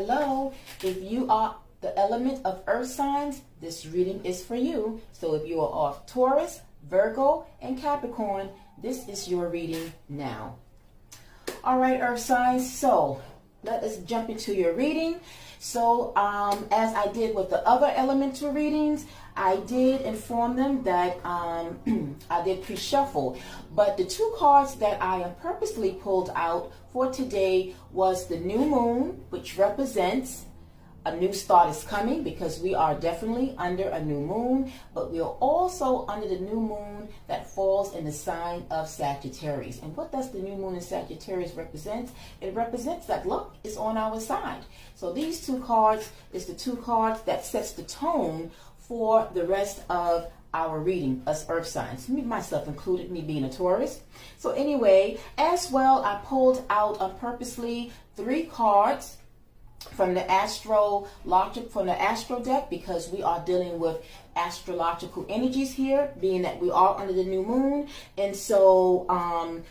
hello. If you are the element of earth signs, this reading is for you. So if you are of Taurus, Virgo, and Capricorn, this is your reading now. All right, earth signs, so let us jump into your reading. So as I did with the other elemental readings, I did inform them that I did pre-shuffle, but the two cards that I am purposely pulled out for today was the new moon, which represents a new start is coming, because we are definitely under a new moon, but we are also under the new moon that falls in the sign of Sagittarius. And what does the new moon in Sagittarius represent? It represents that luck is on our side. So these two cards is the two cards that sets the tone for the rest of our reading, us earth signs, me myself included, me being a Taurus. So anyway, as well, I pulled out purposely 3 cards from the astro deck, because we are dealing with astrological energies here, being that we are under the new moon. And so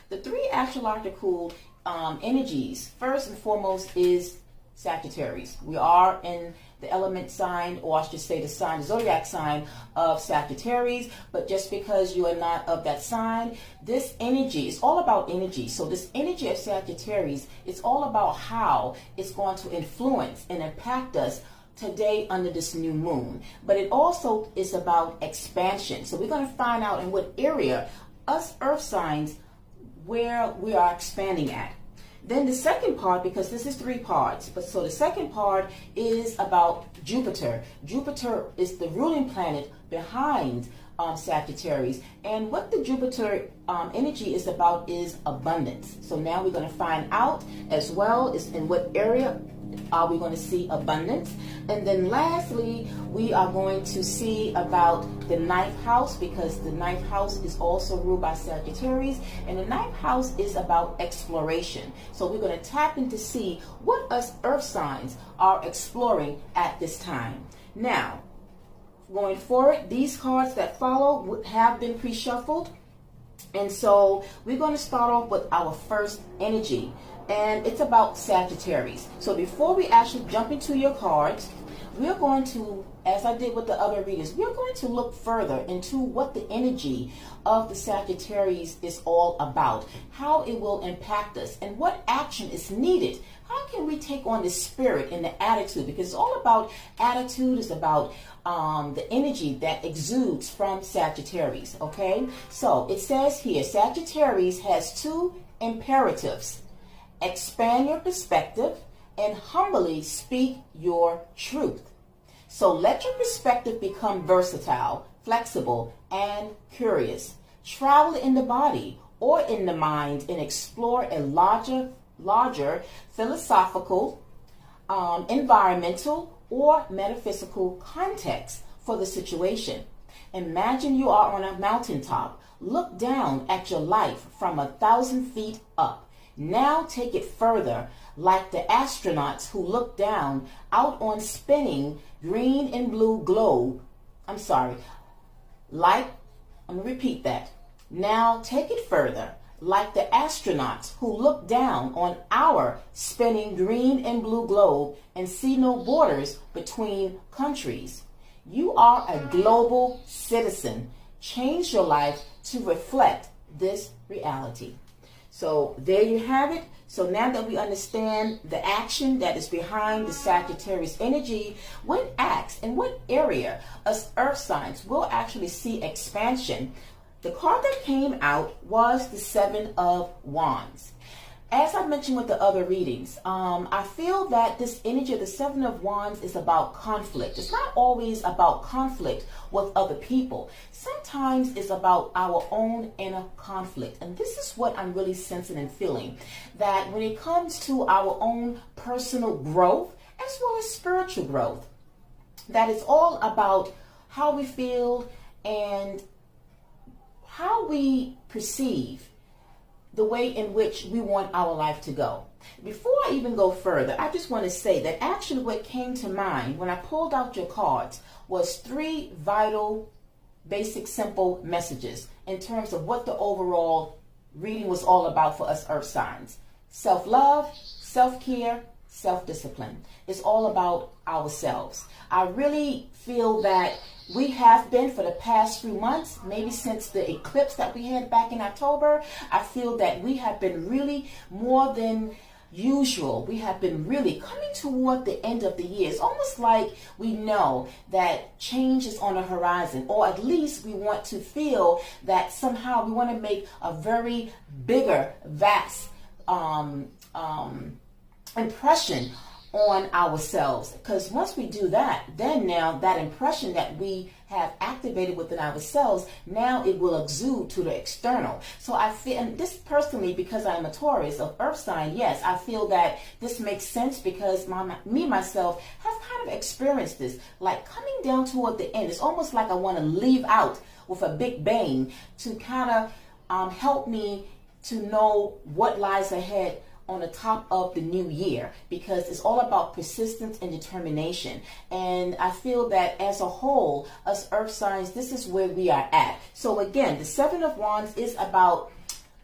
the 3 astrological energies, first and foremost, is Sagittarius. We are in the element sign, or I should say the sign, zodiac sign of Sagittarius. But just because you are not of that sign, this energy is all about energy. So this energy of Sagittarius, it's all about how it's going to influence and impact us today under this new moon. But it also is about expansion. So we're going to find out in what area, us earth signs, where we are expanding at. Then the second part, because this is 3 parts, but so the second part is about Jupiter. Jupiter is the ruling planet behind Sagittarius. And what the Jupiter energy is about is abundance. So now we're going to find out as well is in what area are we going to see abundance. And then lastly, we are going to see about the 9th house, because the 9th house is also ruled by Sagittarius, and the 9th house is about exploration. So we're going to tap in to see what us earth signs are exploring at this time. Now, going forward, these cards that follow have been pre-shuffled. And so we're going to start off with our first energy, and it's about Sagittarius. So before we actually jump into your cards, we're going to, as I did with the other readings, we're going to look further into what the energy of the Sagittarius is all about, how it will impact us, and what action is needed. How can we take on the spirit and the attitude? Because it's all about attitude, it's about the energy that exudes from Sagittarius, okay? So it says here, Sagittarius has 2 imperatives: expand your perspective and humbly speak your truth. So let your perspective become versatile, flexible, and curious. Travel in the body or in the mind and explore a larger philosophical, environmental, or metaphysical context for the situation. Imagine you are on a mountaintop. Look down at your life from 1,000 feet up. Now take it further, like the astronauts who look down out on spinning green and blue globe. I'm going to repeat that. Now take it further, like the astronauts who look down on our spinning green and blue globe and see no borders between countries. You are a global citizen. Change your life to reflect this reality. So there you have it. So now that we understand the action that is behind the Sagittarius energy, when asked in what area us earth signs will actually see expansion, the card that came out was the 7 of Wands. As I mentioned with the other readings, I feel that this energy of the 7 of Wands is about conflict. It's not always about conflict with other people. Sometimes it's about our own inner conflict. And this is what I'm really sensing and feeling, that when it comes to our own personal growth, as well as spiritual growth, that it's all about how we feel and how we perceive the way in which we want our life to go. Before I even go further, I just want to say that actually what came to mind when I pulled out your cards was 3 vital, basic, simple messages in terms of what the overall reading was all about for us earth signs: self-love, self-care, self-discipline. It's all about ourselves. I really feel that we have been for the past few months, maybe since the eclipse that we had back in October, I feel that we have been really more than usual. We have been really coming toward the end of the year. It's almost like we know that change is on the horizon, or at least we want to feel that somehow we want to make a very bigger, vast impression on ourselves. Because once we do that, then now that impression that we have activated within ourselves, now it will exude to the external. So I feel, and this personally, because I am a Taurus of Earth sign, yes, I feel that this makes sense because myself have kind of experienced this, like coming down toward the end. It's almost like I want to leave out with a big bang to kind of help me to know what lies ahead on the top of the new year, because it's all about persistence and determination. And I feel that as a whole, us earth signs, this is where we are at. So again, the Seven of Wands is about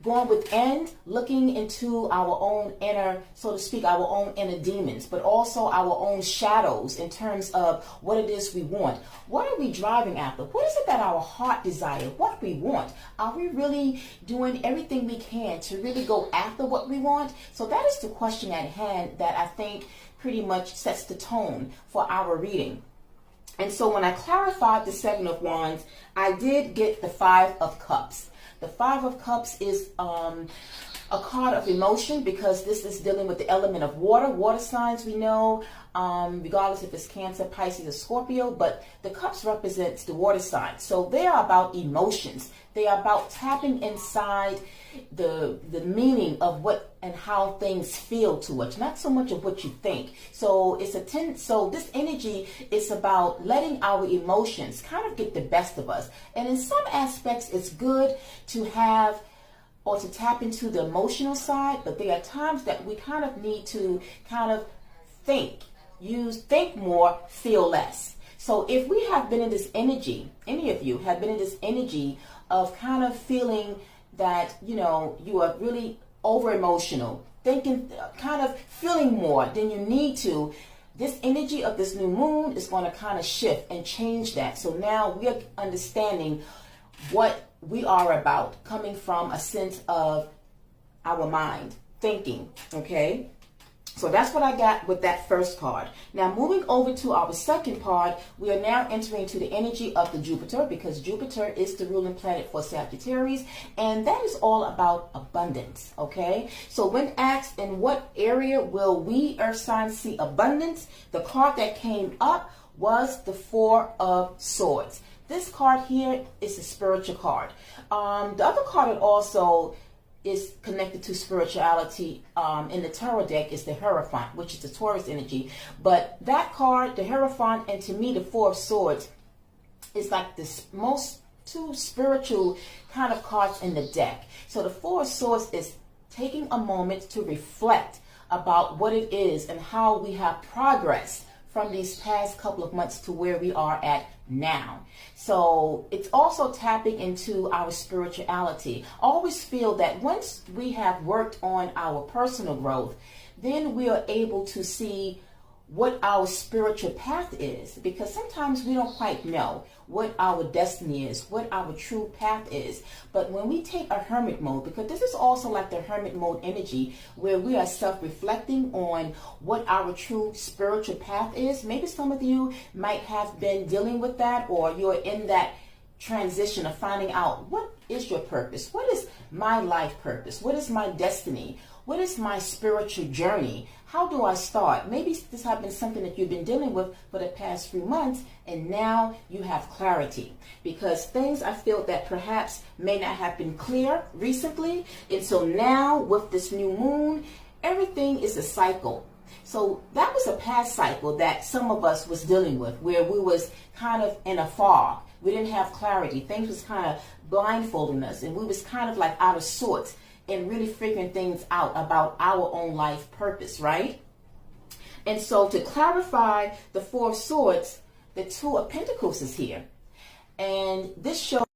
going within, looking into our own inner, so to speak, our own inner demons, but also our own shadows in terms of what it is we want. What are we driving after? What is it that our heart desires? What we want? Are we really doing everything we can to really go after what we want? So that is the question at hand that I think pretty much sets the tone for our reading. And so when I clarified the Seven of Wands, I did get the Five of Cups. The Five of Cups is a card of emotion, because this is dealing with the element of water. Water signs, we know, regardless if it's Cancer, Pisces, or Scorpio, but the cups represents the water signs. So they are about emotions. They are about tapping inside the meaning of what and how things feel to us, not so much of what you think. So so this energy is about letting our emotions kind of get the best of us. And in some aspects, it's good to have or to tap into the emotional side, but there are times that we kind of need to kind of think more, feel less. So if we have been in this energy, any of you have been in this energy of kind of feeling that, you are really over emotional, thinking, kind of feeling more than you need to, this energy of this new moon is going to kind of shift and change that. So now we're understanding what we are about, coming from a sense of our mind, thinking, okay? So that's what I got with that first card. Now moving over to our second card, we are now entering into the energy of the Jupiter, because Jupiter is the ruling planet for Sagittarius, and that is all about abundance, okay? So when asked in what area will we earth signs see abundance, the card that came up was the Four of Swords. This card here is a spiritual card. The other card that also is connected to spirituality in the tarot deck is the Hierophant, which is the Taurus energy. But that card, the Hierophant, and to me the Four of Swords, is like the most two spiritual kind of cards in the deck. So the Four of Swords is taking a moment to reflect about what it is and how we have progressed from these past couple of months to where we are at now. So it's also tapping into our spirituality. I always feel that once we have worked on our personal growth, then we are able to see what our spiritual path is, because sometimes we don't quite know what our destiny is, what our true path is. But when we take a hermit mode, because this is also like the hermit mode energy, where we are self-reflecting on what our true spiritual path is. Maybe some of you might have been dealing with that, or you're in that transition of finding out, what is your purpose? What is my life purpose? What is my destiny? What is my spiritual journey? How do I start? Maybe this has been something that you've been dealing with for the past few months, and now you have clarity, because things I feel that perhaps may not have been clear recently. And so now with this new moon, everything is a cycle. So that was a past cycle that some of us was dealing with, where we was kind of in a fog. We didn't have clarity. Things was kind of blindfolding us, and we was kind of like out of sorts and really figuring things out about our own life purpose, right? And so to clarify the Four of Swords, the Two of Pentacles is here. And this shows